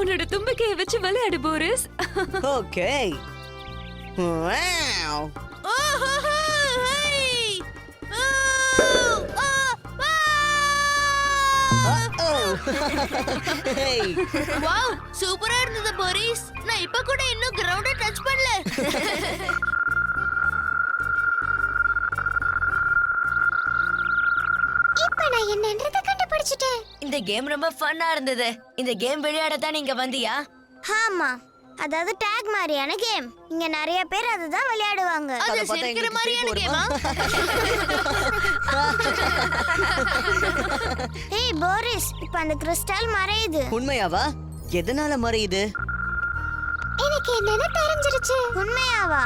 உன்னோட தும்பிக்கையை வச்சு விளையாடு போரிஸ். ஓகே. வாவ். வாவ், சூப்பரா இருந்தது போரிஸ். நான் இப்ப கூட இன்னும் கிரவுண்ட டச் பண்ணல. இப்ப நான் என்னன்றத கண்டுபிடிச்சிட்டேன். இந்த கேம் ரொம்ப ஃபன்னா இருந்தது. இந்த கேம் விளையாட தான் நீங்க வந்தியா? ஆமா, அதாவது டேக் மாதிரியான கேம். இங்க நிறைய பேர் அதுதான் விளையாடுவாங்க. அது சிரிக்கிற மாதிரியான கேமா? ஏய் போரிஸ், இப்ப அந்த கிறிஸ்டல் மறையுது. உண்மையாவா? எதனால மறையுது? எனக்கு என்னன்னு தெரிஞ்சிருச்சு. உண்மையாவா?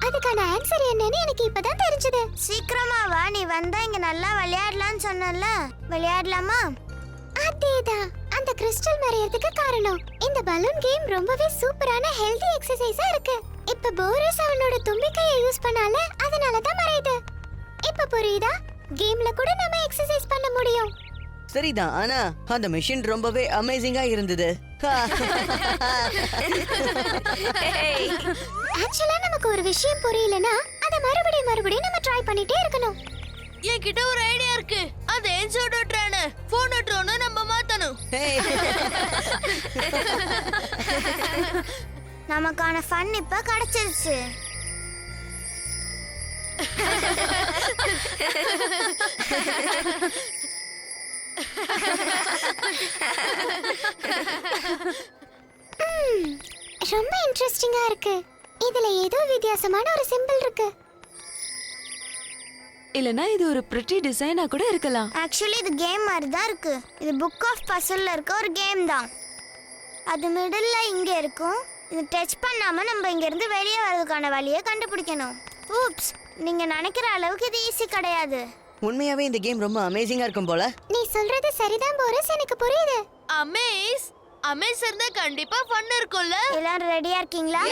அதுக்கான ஆன்சர் என்னன்னு எனக்கு இப்பதான் தெரிஞ்சது. சீக்கிரமா வா, நீ வந்தா இங்க நல்லா விளையாடலாம்னு சொன்னல. விளையாடலாமா? அதேதான். அந்த கிறிஸ்டல் மறையறதுக்கு காரணம் இந்த பலூன் கேம் ரொம்பவே சூப்பரான ஹெல்தி எக்ஸர்சைஸா இருக்கு. இப்ப போரிஸ் அவனோட தும்பிக்கையை யூஸ் பண்ணால அதனால தான் மறையுது. இப்ப புரியுதா? கேம்ல கூட நாம எக்ஸர்சைஸ் பண்ண முடியும். சரிதான், ஆனா அந்த மெஷின் ரொம்பவே அமேசிங்கா இருந்தது. ஆக்சுவலா நமக்கு ஒரு விஷயம் புரியலனா அத மறுபடியும் நம்ம ட்ரை பண்ணிட்டே இருக்கணும். என்கிட்ட ஒரு ஐடியா இருக்கு. அந்த என்சோடோ ட்ரான போனோ ட்ரோன நம்ம மாத்தணும். நமக்கான ஃபன் இப்ப கிடைச்சிருச்சு. ரொம்ப இன்ட்ரெஸ்டிங்கா இருக்கு. இதுல ஏதோ வித்தியாசமான ஒரு சிம்பிள் இருக்கு. இல்லனா இது ஒரு பிரிட்டி டிசைனா கூட இருக்கலாம். ஆக்சுவலி இது கேம் மாதிரி தான் இருக்கு. இது புக் ஆஃப் பசில்ல இருக்க ஒரு கேம் தான். அது மிடில்ல இங்க இருக்கும். இது டச் பண்ணாம நம்ம இங்க இருந்து வெளியே வரதுக்கான வழியை கண்டுபிடிக்கணும். ஊப்ஸ், நீங்க நினைக்கிற அளவுக்கு இது ஈஸி கிடையாது. உண்மையாவே இந்த கேம் ரொம்ப அமேசிங்கா இருக்கும் போல. நீ சொல்றது சரிதான் போரிஸ், எனக்கு புரியுது. அமேஸ் இருந்தா கண்டிப்பா ஃபன் இருக்கும்ல. எல்லாரும் ரெடியா இருக்கீங்களா?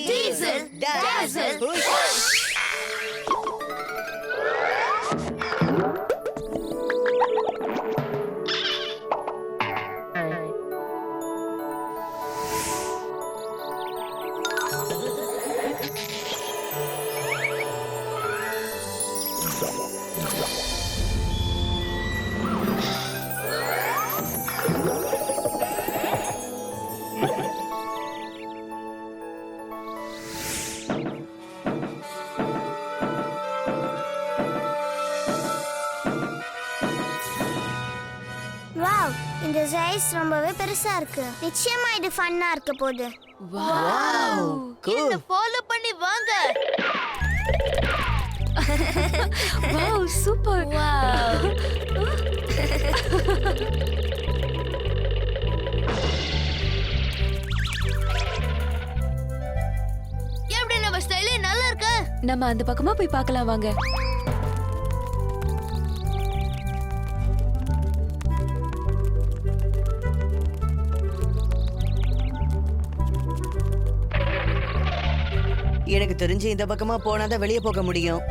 டீசல் டாசல் புஷ். வாவ், இந்த சைஸ் ரொம்பவே பெருசா இருக்கு. நிச்சயமா இது ஃபன்னா இருக்க போகுது. வாவ், என்ன கூல். ஃபாலோ பண்ணி வாங்க. Wow, super. வாவ். எப்படி நம்ம ஸ்டைலே நல்லா இருக்கு. நம்ம அந்த பக்கமா போய் பார்க்கலாம் வாங்க. எனக்கு தெரிஞ்சு இந்த பக்கமா போனாதான் வெளியே போக முடியும்.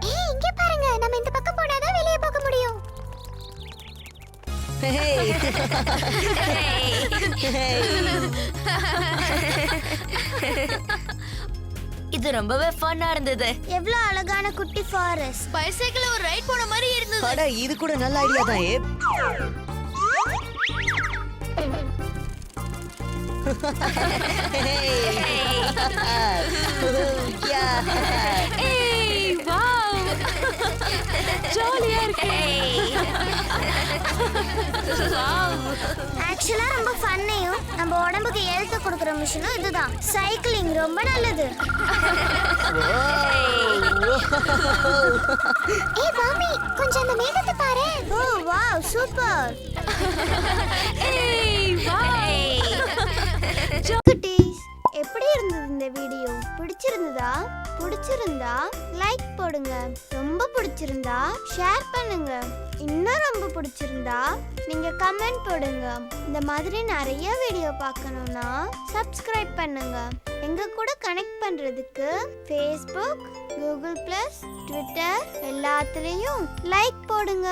ஏய், இங்க பாருங்க, நம்ம இந்த பக்கம் போனாதான் வெளியே போக முடியும். இது ரொம்பவே ஃபன்னா இருந்தது. எவ்வளவு அழகான குட்டி ஃபாரஸ்ட். பைசைக்கிள் ஒரு ரைட் போன மாதிரி இருந்தது. அட, இது கூட நல்ல ஐடியா தான். ஏய், வாவ். ஜாலியா இருக்கு. ஆக்சுவலா ரொம்ப ஃபன்னையும் நம்ம உடம்புக்கு ஹெல்த் கொடுக்குற மிஷினும் இதுதான். சைக்கிளிங் ரொம்ப நல்லது. ஏய் பாமி, கொஞ்சம் அந்த மேகத்தை பாரு. ஓ வாவ், சூப்பர். ஏய், வாவ். குட்டீஸ், எப்படி இருந்தது இந்த வீடியோ? பிடிச்சிருந்தா லைக் போடுங்க. ரொம்ப பிடிச்சிருந்தா ஷேர் பண்ணுங்க. இன்னும் ரொம்ப பிடிச்சிருந்தா நீங்க கமெண்ட் போடுங்க. இந்த மாதிரி நிறைய வீடியோ பார்க்கணும்னா சப்ஸ்கிரைப் பண்ணுங்க. எங்க கூட கனெக்ட் பண்றதுக்கு Facebook, Google+, Twitter எல்லாத்துலயும் லைக் போடுங்க.